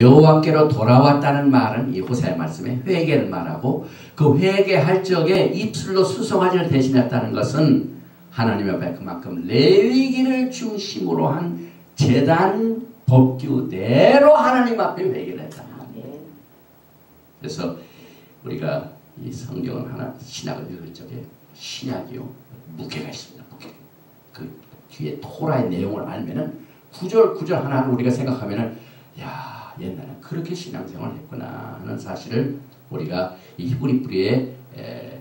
여호와께로 돌아왔다는 말은 이 호세아 말씀에 회개를 말하고 그 회개할 적에 입술로 수송아지를 대신했다는 것은 하나님 앞에 그만큼 레위기를 중심으로 한 제단 법규대로 하나님 앞에 회개를 했다는 말이에요. 그래서 우리가 이 성경을 하나 신약을 읽을 적에 신약이요 무게가 있습니다. 무게. 그 뒤에 토라의 내용을 알면은 구절 하나를 우리가 생각하면은 야 옛날에 그렇게 신앙생활을 했구나 하는 사실을 우리가 이 히브리 뿌리의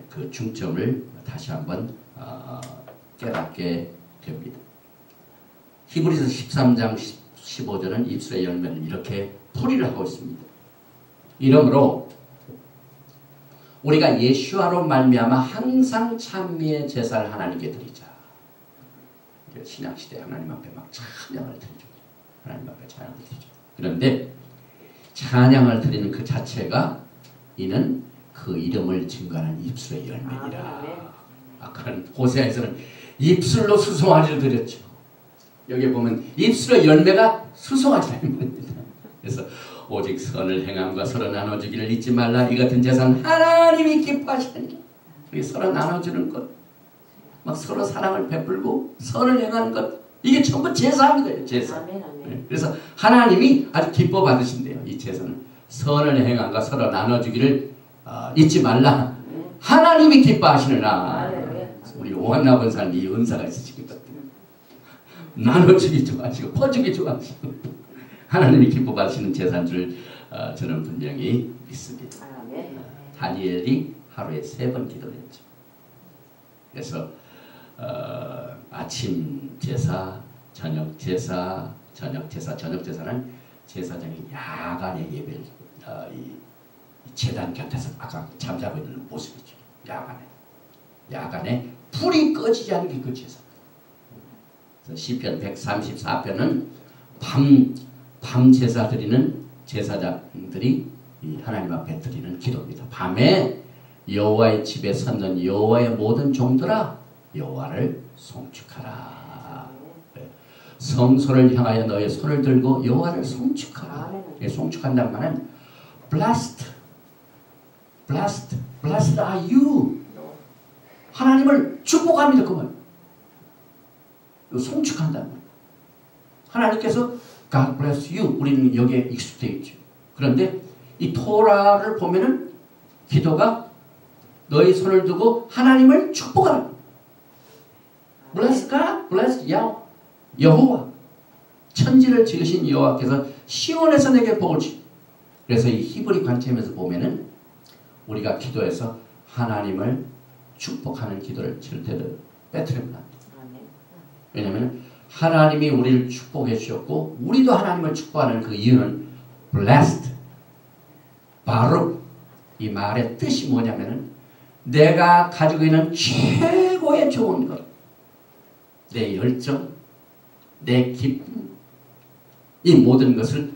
그 중점을 다시 한번 깨닫게 됩니다. 히브리서 13장 15절은 입술의 열매는 이렇게 풀이를 하고 있습니다. 이러므로 우리가 예수와로 말미암아 항상 찬미의 제사를 하나님께 드리자. 신약시대 하나님 앞에 막 찬양을 드리죠. 하나님 앞에 찬양을 드리죠. 그런데 찬양을 드리는 그 자체가 이는 그 이름을 증거하는 입술의 열매니라. 아까는 호세아에서는 입술로 수송아지를 드렸죠. 여기 보면 입술의 열매가 수송아지라는 말입니다. 그래서 오직 선을 행함과 서로 나눠주기를 잊지 말라. 이 같은 제사는 하나님이 기뻐하시느니라. 서로 나눠주는 것, 막 서로 사랑을 베풀고 선을 행하는 것, 이게 전부 제사입니다. 제사. 그래서 하나님이 아주 기뻐 받으신대요. 이 제사는 선을 행함과 서로 나눠주기를 잊지 말라. 하나님이 기뻐하시느라. 우리 오한나 권사님 이 은사가 있으신 것 같아요. 나눠주기 좋아하시고 퍼주기 좋아하시고 하나님이 기뻐 받으시는 제사인 줄 저는 분명히 믿습니다. 다니엘이 하루에 3번 기도를 했죠. 그래서 아침 제사, 저녁 제사, 저녁 제사는 제사장이 야간에 예배를 이 제단 곁에서 아까 잠자고 있는 모습이죠. 야간에 불이 꺼지지 않는 게 그 제사. 시편 134편은 밤 제사 드리는 제사장들이 하나님 앞에 드리는 기도입니다. 밤에 여호와의 집에 섰는 여호와의 모든 종들아 여호와를 송축하라. 성소를 향하여 너의 손을 들고 여호와를 송축하라. 송축한다는 말은 blessed are you. 하나님을 축복합니다. 그 말. 송축한다는 말. 하나님께서 God bless you. 우리는 여기에 익숙되어 있죠. 그런데 이 토라를 보면은 기도가 너의 손을 두고 하나님을 축복하라. Bless God, bless 여호와. 천지를 지으신 여호와께서 시온에서 내게 복을 주시. 그래서 이 히브리 관점에서 보면은 우리가 기도해서 하나님을 축복하는 기도를 절대로 빼뜨리면 안 돼요. 왜냐하면 하나님이 우리를 축복해 주셨고 우리도 하나님을 축복하는 그 이유는 blessed. 바로 이 말의 뜻이 뭐냐면은 내가 가지고 있는 최고의 좋은 것, 내 열정, 내 기쁨, 이 모든 것을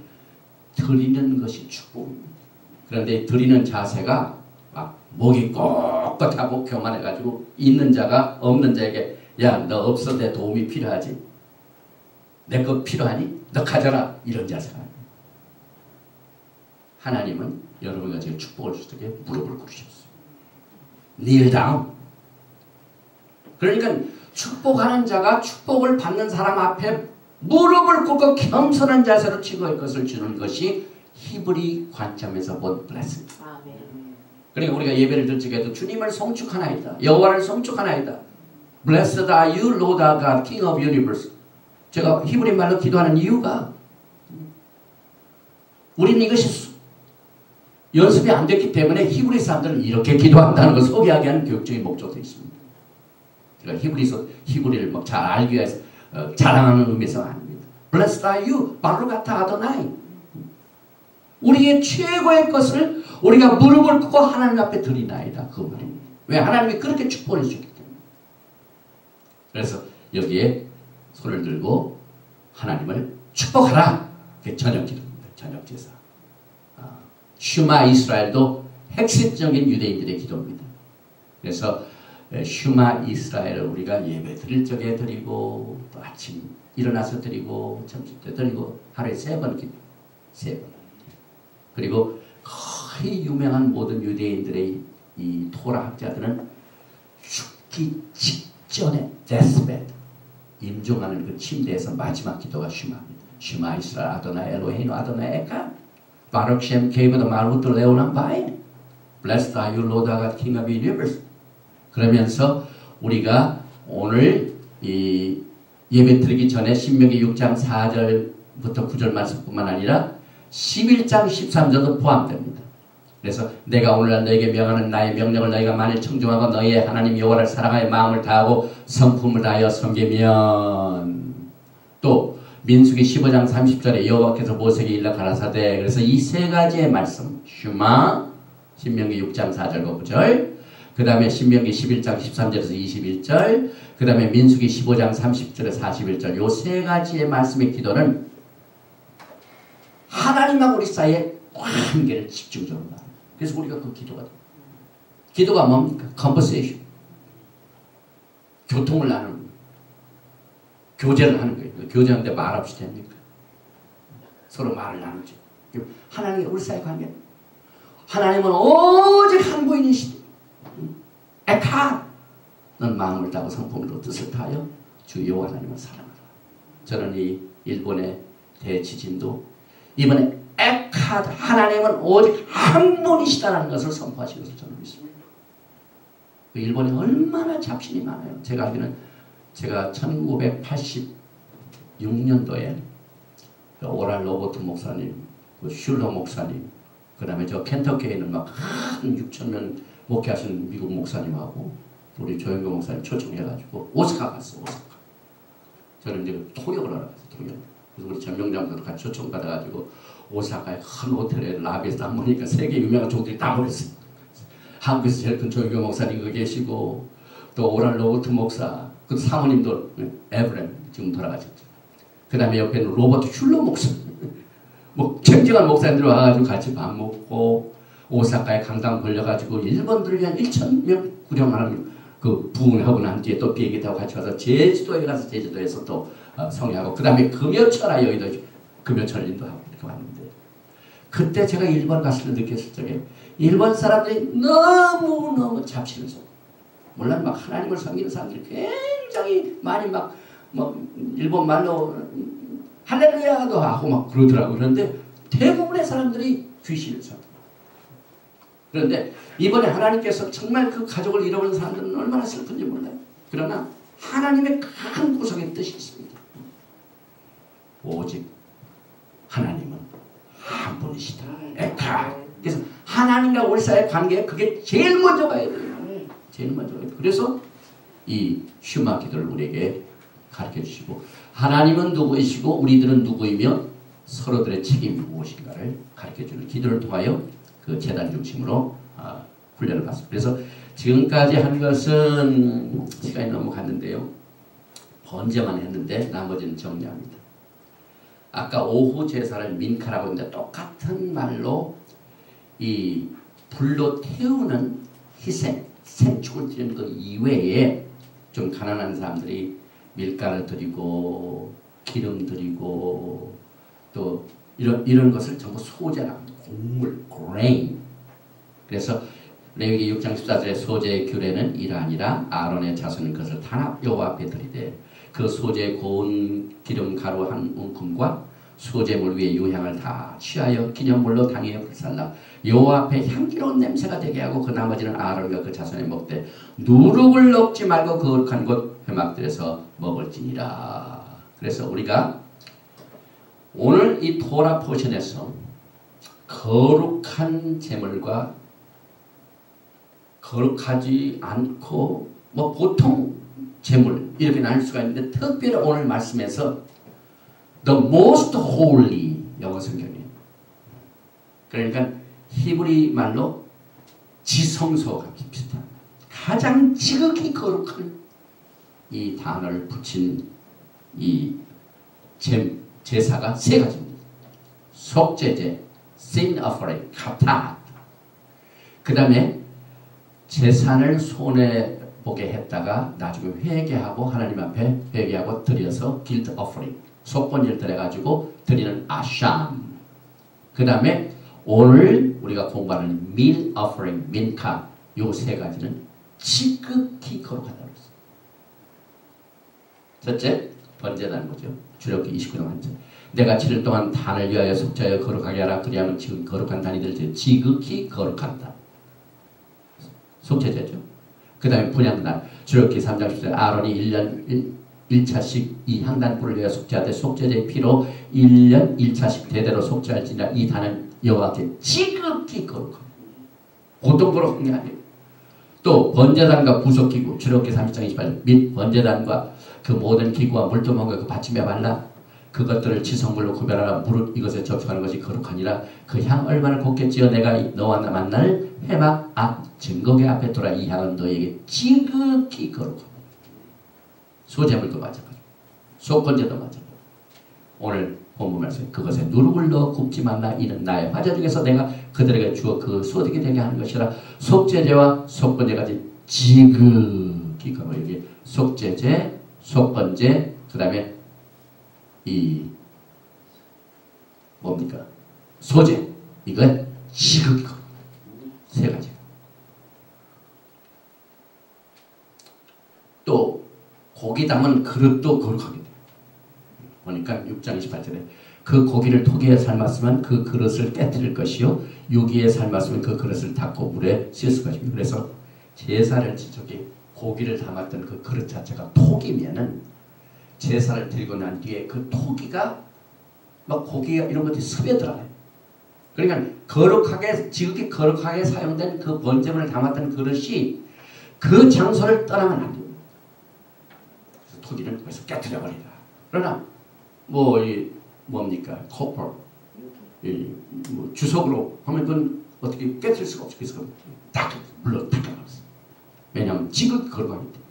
드리는 것이 축복입니다. 그런데 드리는 자세가 막 목이 꼿꼿하고 교만해가지고 있는 자가 없는 자에게 야, 너 없어 내 도움이 필요하지? 내 것 필요하니? 너 가져라. 이런 자세가 아니에요. 하나님은 여러분과 지금 축복을 주시게 무릎을 꿇으셨어요. kneel down. 그러니까 축복하는 자가 축복을 받는 사람 앞에 무릎을 꿇고 겸손한 자세로 치고의 것을 주는 것이 히브리 관점에서 본 blessing. 그러니까 우리가 예배를 드릴 적에도 주님을 송축하나이다. 여호와를 송축하나이다. Blessed are you, Lord our God, King of universe. 제가 히브리 말로 기도하는 이유가 우리는 이것이 연습이 안 됐기 때문에 히브리 사람들은 이렇게 기도한다는 것을 소개하게 하는 교육적인 목적도 있습니다. 제가 히브리를 막 잘 알기 위해서 자랑하는 의미에서 아닙니다. Blessed are you, 바루가타 아도나이. 우리의 최고의 것을 우리가 무릎을 꿇고 하나님 앞에 드리나이다. 그 말입니다. 왜? 하나님이 그렇게 축복을 주셨기 때문에. 그래서 여기에 손을 들고 하나님을 축복하라. 그게 저녁 기도입니다. 저녁 제사. 슈마 이스라엘도 핵심적인 유대인들의 기도입니다. 그래서 슈마 이스라엘을 우리가 예배 드릴 적에 드리고 또 아침 일어나서 드리고 점심 때 드리고 하루에 3번 기도. 3번. 그리고 거의 유명한 모든 유대인들의 이 토라 학자들은 죽기 직전에 데스베드 임종하는 그 침대에서 마지막 기도가 슈마입니다. 슈마 이스라엘 아도나이 엘로헤inu 아도나이 에카 바룩 셴 케이브드 말후트 레오남 바이 Blessed are you Lord God King of the universe. 그러면서 우리가 오늘 이 예배 드리기 전에 신명기 6장 4절부터 9절 말씀뿐만 아니라 11장 13절도 포함됩니다. 그래서 내가 오늘날 너에게 명하는 나의 명령을 너희가 만일 청종하고 너희의 하나님 여호와를 사랑하여 마음을 다하고 성품을 다하여 섬기면 또 민수기 15장 30절에 여호와께서 모세에게 일러 가라사대 그래서 이 세 가지의 말씀 슈마 신명기 6장 4절과 9절 그 다음에 신명기 11장 13절에서 21절 그 다음에 민수기 15장 30절에서 41절 요 세 가지의 말씀의 기도는 하나님하고 우리 사이의 관계를 집중적으로 말합니다. 그래서 우리가 그 기도가 됩니다. 기도가 뭡니까? conversation. 교통을 나누는 거예요. 교제를 하는 거예요. 교제하는데 말 없이 됩니까? 서로 말을 나누죠. 하나님과 우리 사이의 관계. 하나님은 오직 한 분이시다. 에카 넌 마음을 다하고 성품으로 뜻을 다하여 주 여호와 하나님을 사랑하라. 저는 이 일본의 대지진도 이번에 에카 하나님은 오직 한 분이시다라는 것을 선포하신 것을 저는 믿습니다. 그 일본에 얼마나 잡신이 많아요. 제가 알기는 제가 1986년도에 오랄 로버트 목사님, 그 슐러 목사님, 그 다음에 저 켄터키에 있는 막 한 6,000명 목회하시는 미국 목사님하고 우리 조영교 목사님 초청해가지고 오사카 갔어. 오사카. 저는 이제 통역을 하러 갔어요. 통역. 그래서 우리 전명장도 같이 초청받아가지고 오사카의 큰 호텔에 라비에서 딱 보니까 세계 유명한 종들이 다 모였어요. 한국에서 제일 큰 조영교 목사님 그 계시고 또 오랄 로버트 목사 그 사모님도 에브렘 지금 돌아가셨죠. 그 다음에 옆에는 로버트 슐러 목사 뭐 쟁쟁한 목사님들 와가지고 같이 밥 먹고 오사카에 강당 걸려가지고 일본들을 위한 1,000명 구령하는 그 부흥하고 난 뒤에 또 비행기 타고 같이 가서 제주도에 가서 제주도에서 또 성회하고 그 다음에 금요철아 여의도 금요철 인도하고 이렇게 왔는데 그때 제가 일본 갔을 때 느꼈을 적에 일본 사람들이 너무너무 잡신을 써. 물론 막 하나님을 섬기는 사람들이 굉장히 많이 막 일본 말로 할렐루야도 하고 막 그러더라고요. 그런데 대부분의 사람들이 귀신을 써. 그런데 이번에 하나님께서 정말 그 가족을 잃어버린 사람들은 얼마나 슬픈지 몰라요. 그러나 하나님의 큰 구속의 뜻이 있습니다. 오직 하나님은 한 분이시다. 에카. 그래서 하나님과 우리 사이의 관계 그게 제일 먼저 가야 돼요. 제일 먼저 가야 돼요. 그래서 이 슈마 기도를 우리에게 가르쳐 주시고 하나님은 누구이시고 우리들은 누구이며 서로들의 책임이 무엇인가를 가르쳐 주는 기도를 통하여 그 재단 중심으로 훈련을 받습니다. 그래서 지금까지 한 것은 시간이 너무 갔는데요. 번제만 했는데 나머지는 정리합니다. 아까 오후 제사를 민카라고 했는데 똑같은 말로 이 불로 태우는 희생, 생축을 드리는 것 이외에 좀 가난한 사람들이 밀가를 드리고 기름 드리고 또 이런 것을 전부 소재라 곡물, grain. 그래서 레위기 6장 14절에 소재의 규례는 이러하니라 아론의 자손인 것을 단합 여호와 앞에 드리되 그 소재의 고운 기름 가루 한 움큼과 소재물 위에 유향을 다 취하여 기념물로 당에 불살라 여호와 앞에 향기로운 냄새가 되게 하고 그 나머지는 아론과 그 자손에 먹되 누룩을 넣지 말고 거룩한 곳 회막들에서 먹을지니라. 그래서 우리가 오늘 이 토라 포션에서 거룩한 제물과 거룩하지 않고 뭐 보통 제물 이렇게 나눌 수가 있는데 특별히 오늘 말씀에서 The most holy 영어 성경이에요. 그러니까 히브리 말로 지성소가 비슷한 가장 지극히 거룩한 이 단어를 붙인 이 제사가 세 가지입니다. 속죄제, sin offering, 카타. 그 다음에 재산을 손해 보게 했다가 나중에 회개하고 하나님 앞에 회개하고 드려서 guilt offering, 속건제를 드려가지고 드리는 아샴. 그 다음에 오늘 우리가 공부하는 meal offering, 민카 요 세 가지는 지극히 거룩하다고 했어요. 첫째, 번제단 거죠. 출애굽기 29장 1절. 내가 7일 동안 단을 위하여 속죄하여 거룩하게 하라. 그리하면 지금 거룩한 단이 될 지극히 거룩한다. 속죄제죠. 그 다음에 분향단. 출애굽기 3장 10절. 아론이 1년 1차씩 이 향단불을 위하여 속죄하되 속죄제의 피로 1년 1차씩 대대로 속죄할지니라. 이 단은 여호와께 지극히 거룩합니다. 보통 거룩한 게 아니에요. 또 번제단과 부속기구 출애굽기 30장 28절 및 번제단과 그 모든 기구와 물두멍과 그 받침에 발라 그것들을 지성물로 구별하라. 무릇 이것에 접촉하는 것이 거룩하니라. 그 향 얼마나 곱겠지요. 내가 너와 나 만날 해막 앞 증거계 앞에 돌아 이 향은 너에게 지극히 거룩하다. 소제물도 마찬가지고 속건제도 마찬가지고 오늘 본문 말씀 그것에 누룩을 넣어 굽지 말라. 이는 나의 화제 중에서 내가 그들에게 주어 그 소득이 되게 하는 것이라. 속죄제와 속건제까지 지극히 거룩하고 여기 속죄제, 속건제, 그 다음에 이 뭡니까? 소제. 이건 지극히 거룩. 세 가지. 또 고기 담은 그릇도 거룩하게 돼요. 보니까 6장 28절에 그 고기를 토기에 삶았으면 그 그릇을 깨뜨릴 것이요 유기에 삶았으면 그 그릇을 닦고 물에 씻을 것입니다. 그래서 제사를 지적이 고기를 담았던 그 그릇 자체가 토기면은 제사를 드리고 난 뒤에 그 토기가 막 고기가 이런 것들이 습에 들어가요. 그러니까 거룩하게 지극히 거룩하게 사용된 그 번제물을 담았던 그릇이 그 장소를 떠나면 안 됩니다. 그래서 토기를 거기서 깨뜨려 버리라. 그러나 이 뭡니까 코퍼 뭐 주석으로 하면 그건 어떻게 깨뜨릴 수가 없죠. 그래서 딱 물로 닦아놨어요. 왜냐하면 지극히 거룩하기 때문에.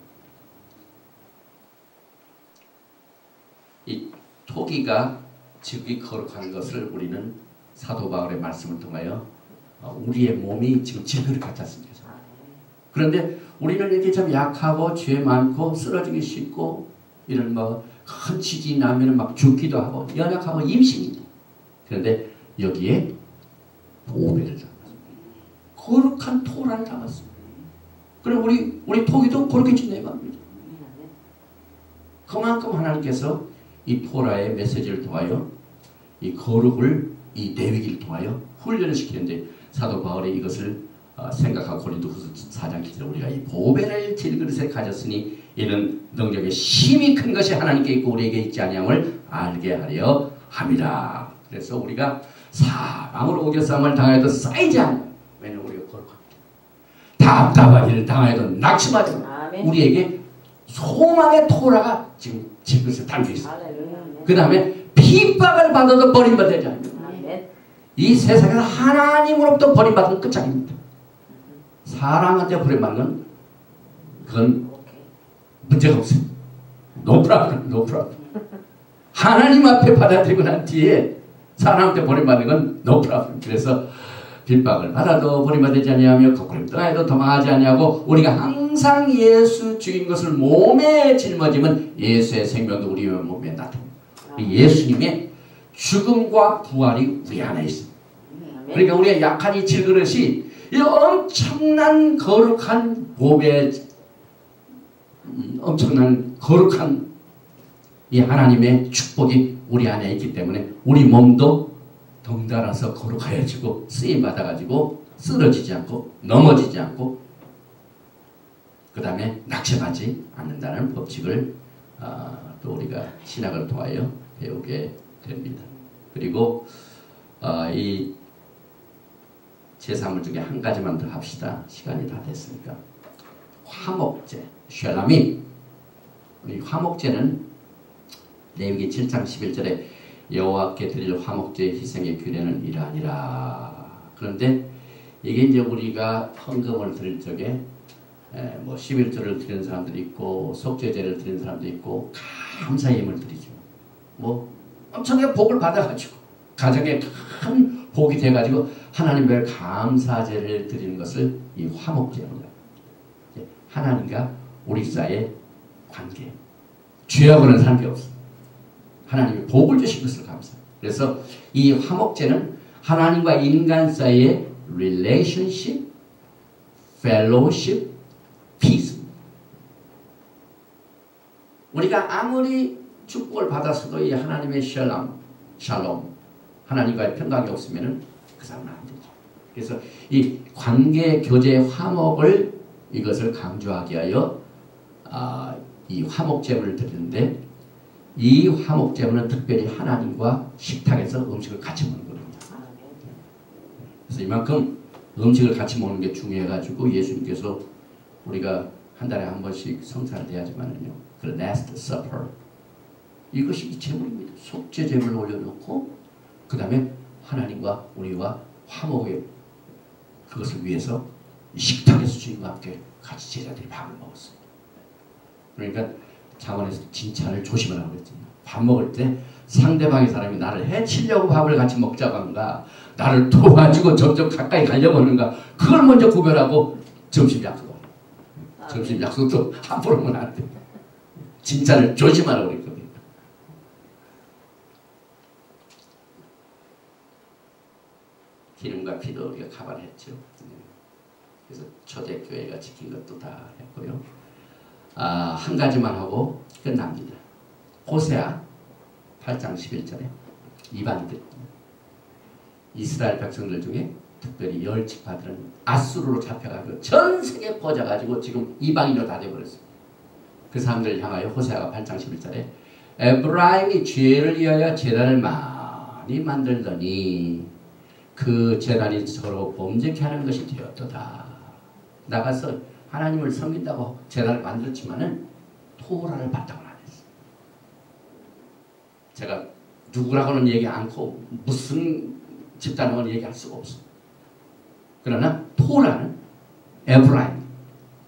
이 토기가 지극히 거룩한 것을 우리는 사도 바울의 말씀을 통하여 우리의 몸이 지금 지극히 같지 않습니까? 그런데 우리는 이렇게 참 약하고 죄 많고 쓰러지기 쉽고 이런 큰 지진이 나면 막 죽기도 하고 연약하고 임신이다. 그런데 여기에 보배를 담았습니다. 거룩한 토라를 담았습니다. 그리고 우리 토기도 거룩해진다 이 말입니다. 그만큼 하나님께서 이 토라의 메시지를 통하여 이 거룩을 이 레위기를 통하여 훈련을 시키는데 사도 바울이 이것을 생각하고 고린도후서 4장 7절에 우리가 이 보배를 질그릇에 가졌으니 이는 능력의 힘이 큰 것이 하나님께 있고 우리에게 있지 아니함을 알게 하려 함이라. 그래서 우리가 사방으로 우겨싸움을 당하여도 쌓이지 않아. 왜냐하면 우리가 거룩합니다. 답답한 일을 당하여도 낙심하지 마. 우리에게 소망의 토라가 지금 질그릇에 담겨 있어요. 그 다음에 핍박을 받아도 버림받지 않습니다. 이 세상에서 하나님으로부터 버림받은 끝장입니다. 사람한테 버림받는 건 그건 문제가 없어요. No problem, no problem. 하나님 앞에 받아들이고 난 뒤에 사람한테 버림받는 건 no problem. 그래서 핍박을 받아도 버림받지 아니하며 거꾸로 떠나도 도망하지 아니하고 우리가 항상 예수 죽인 것을 몸에 짊어지면 예수의 생명도 우리 몸에 나타납니다. 예수님의 죽음과 부활이 우리 안에 있습니다. 그러니까 우리의 약한 이 질그릇이 이 엄청난 거룩한 보배, 엄청난 거룩한 이 하나님의 축복이 우리 안에 있기 때문에 우리 몸도 덩달아서 거룩하여지고 쓰임 받아가지고 쓰러지지 않고 넘어지지 않고 그 다음에 낙심하지 않는다는 법칙을 또 우리가 신학을 통하여 배우게 됩니다. 그리고 이 제사물 중에 한 가지만 더 합시다. 시간이 다 됐으니까. 화목제, 쉘라밈. 이 화목제는 레위기 7장 11절에 여호와께 드릴 화목제의 희생의 규례는 이러하니라. 그런데 이게 이제 우리가 헌금을 드릴 적에 11조를 드리는 사람들이 있고 속죄제를 드리는 사람도 있고 감사의 힘을 드리죠. 엄청나게 복을 받아가지고 가정에 큰 복이 돼가지고 하나님께 감사제를 드리는 것을 이 화목제입니다. 하나님과 우리 사이의 관계, 죄하고는 상관없어. 하나님이 복을 주신 것을 감사해요. 그래서 이 화목제는 하나님과 인간 사이의 relationship, fellowship, peace. 우리가 아무리 축복을 받았어도 이 하나님의 샬롬, 하나님과의 평강이 없으면은 그 사람은 안 되죠. 그래서 이 관계, 교제, 화목을 이것을 강조하기 위하여 이 화목제물을 드리는데 이 화목제물은 특별히 하나님과 식탁에서 음식을 같이 먹는 겁니다. 그래서 이만큼 음식을 같이 먹는 게 중요해가지고 예수님께서 우리가 한 달에 한 번씩 성찬을 해야지만은요. 그 Last Supper 이것이 이 제물입니다. 속죄 제물을 올려놓고 그 다음에 하나님과 우리와 화목의 그것을 위해서 식탁에서 주님과 함께 같이 제자들이 밥을 먹었어요. 그러니까 장원에서 진찰을 조심하라고 그랬잖아요. 밥 먹을 때 상대방의 사람이 나를 해치려고 밥을 같이 먹자고 하는가 나를 도와주고 점점 가까이 가려고 하는가 그걸 먼저 구별하고 점심 약속을 점심 약속도 함부로 하면 안 돼. 진짜를 조심하라고 그랬거든요. 기름과 피도 우리가 가발했죠. 그래서 초대교회가 지킨 것도 다 했고요. 한 가지만 하고 끝납니다. 호세아 8장 11절에 이방인들 이스라엘 백성들 중에 특별히 10지파들은 아수르로 잡혀가지고 전 세계에 퍼져가지고 지금 이방인으로 다 돼버렸어요. 그 사람들을 향하여 호세아가 8장 11절에 에브라임이 죄를 위하여 제단을 많이 만들더니 그 제단이 서로 범죄케 하는 것이 되었도다. 나가서 하나님을 섬긴다고 제단을 만들었지만은 토라를 바탕을 안 했어요. 제가 누구라고는 얘기 않고 무슨 집단하고는 얘기할 수가 없어요. 그러나 토라는 에브라임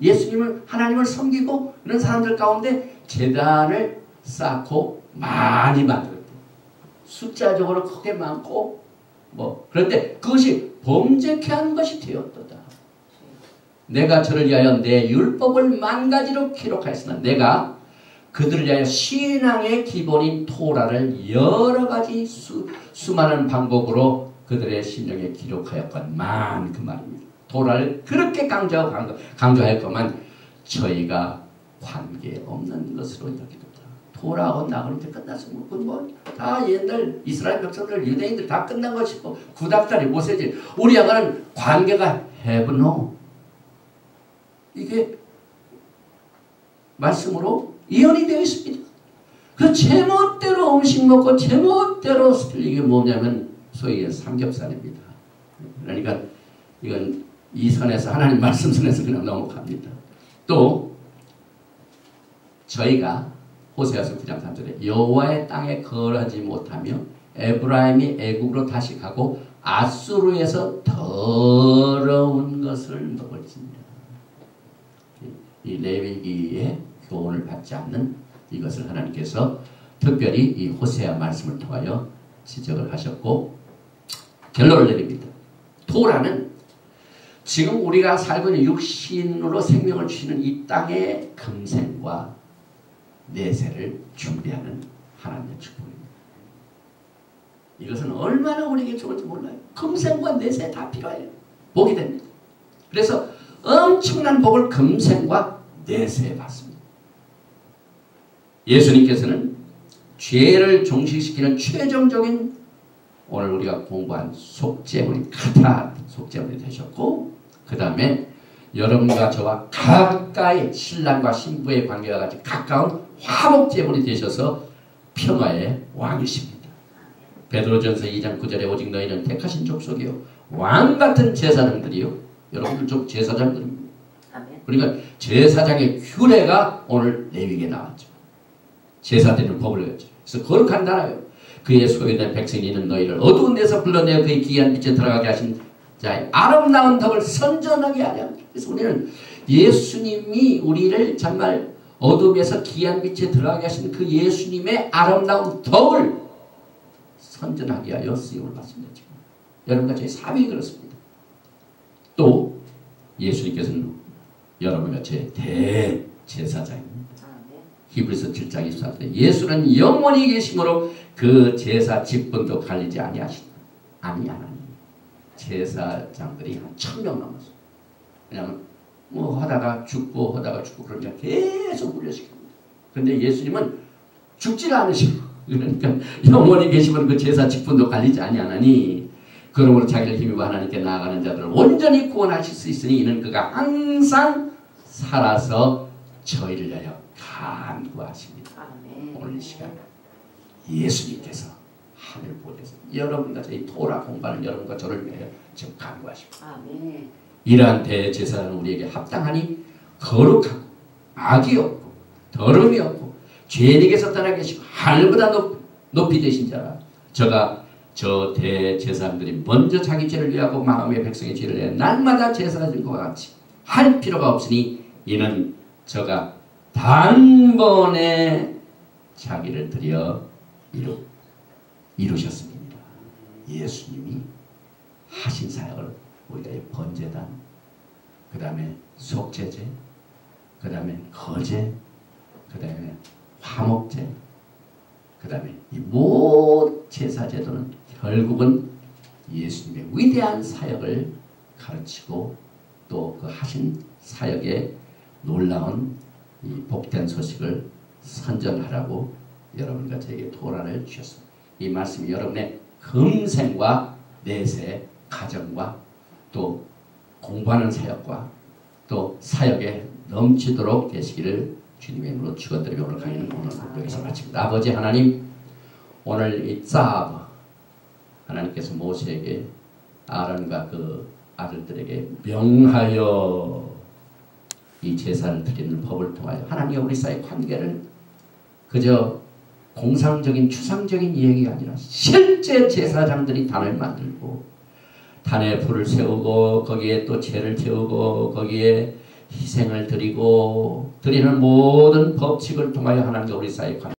예수님을 하나님을 섬기고 이런 사람들 가운데 제단을 쌓고 많이 만들었대요. 숫자적으로 크게 많고 그런데 그것이 범죄케 한 것이 되었도다. 내가 저를 위하여 내 율법을 만 가지로 기록하였으나 내가 그들을 위하여 신앙의 기본인 토라를 여러 가지 수많은 방법으로 그들의 심령에 기록하였건만 그 말입니다. 토라를 그렇게 강조하였건만 저희가 관계없는 것으로 여기도다. 토라하고 나그는 데 끝났으면 다 옛날 이스라엘 백성들 유대인들 다 끝난 것이고 구닥다리 모세질 우리하고는 관계가 have no 이게 말씀으로 이혼이 되어 있습니다. 그 제멋대로 음식 먹고 제멋대로 이게 뭐냐면 소위 삼겹살입니다. 그러니까 이건 이 선에서 하나님 말씀 선에서 그냥 넘어갑니다. 또 저희가 호세아서 9장 3절에 여호와의 땅에 거하지 못하며 에브라임이 애국으로 다시 가고 아수르에서 더러운 것을 먹을지니라. 이 레위기의 교훈을 받지 않는 이것을 하나님께서 특별히 이 호세아 말씀을 통하여 지적을 하셨고 결론을 내립니다. 토라는 지금 우리가 살고 있는 육신으로 생명을 주시는 이 땅의 금생과 내세를 준비하는 하나님의 축복입니다. 이것은 얼마나 우리에게 좋을지 몰라요. 금생과 내세 다 필요해요. 복이 됩니다. 그래서 엄청난 복을 금생과 내세에 받습니다. 예수님께서는 죄를 종식시키는 최종적인 오늘 우리가 공부한 속죄물인 카타 속죄물이 되셨고 그 다음에 여러분과 저와 가까이 신랑과 신부의 관계와 같이 가까운 화목제물이 되셔서 평화의 왕이십니다. 베드로전서 2장 9절에 오직 너희는 택하신 족속이요 왕같은 제사장들이요 여러분들 좀 제사장들입니다. 그러니까 제사장의 규례가 오늘 레위기에 나왔죠. 제사드리는 법을 했죠. 그래서 거룩한 나라요. 그의 소유된 백성이는 너희를 어두운 데서 불러내어 그의 귀한 빛에 들어가게 하신 자의 아름다운 덕을 선전하게 하려. 그래서 우리는 예수님이 우리를 정말 어둠에서 귀한 빛에 들어가게 하신 그 예수님의 아름다운 덕을 선전하게 하여 쓰임을 받습니다. 지금. 여러분과 저희 사명이 그렇습니다. 또 예수님께서는 여러분과 제 대제사장입니다. 히브리서 7장 24절에 예수는 영원히 계심으로 그 제사 직분도 갈리지 아니하나니 제사장들이 한 1000명 넘었어요. 왜냐하면 뭐 하다가 죽고 그러니까 계속 훈련시킵니다. 그런데 예수님은 죽질 않으시고 그러니까 영원히 계시면 그 제사 직분도 갈리지 아니하나니 그러므로 자기를 힘입어 하나님께 나아가는 자들을 온전히 구원하실 수 있으니 이는 그가 항상 살아서 저희를 위하여 간구하십니다. 오늘 이 시간 예수님께서 하늘 보좌에서 여러분과 저희 토라 공부하는 여러분과 저를 위하여 지금 간구하십니다. 이러한 대제사는 우리에게 합당하니 거룩하고 악이 없고 더러움이 없고 죄인에게서 떠나 계시고 하늘보다 높이 되신 자라. 저 대제사장들이 먼저 자기 죄를 위하고 마음의 백성의 죄를 위해 날마다 제사하는 것과 같이 할 필요가 없으니 이는 저가 단번에 자기를 드려 이루셨습니다. 예수님이 하신 사역을 우리가 번제단, 그 다음에 속죄제, 그 다음에 거제, 그 다음에 화목제, 그 다음에 이 모든 제사제도는 결국은 예수님의 위대한 사역을 가르치고 또 그 하신 사역의 놀라운 이 복된 소식을 선전하라고 여러분과 저에게 토라를 주셨습니다. 이 말씀이 여러분의 금생과 내세, 가정과 또 공부하는 사역과 또 사역에 넘치도록 되시기를 주님의 이름으로 축원드리며 오늘 강의는 오늘 여기서 마칩니다. 아버지 하나님, 오늘 이 ጻ브 하나님께서 모세에게 아론과 그 아들들에게 명하여 이 제사를 드리는 법을 통하여 하나님과 우리 사이의 관계를 그저 공상적인 추상적인 이야기가 아니라 실제 제사장들이 단을 만들고 단에 불을 세우고 거기에 또 죄를 태우고 거기에 희생을 드리고 드리는 모든 법칙을 통하여 하나님과 우리 사이의 관계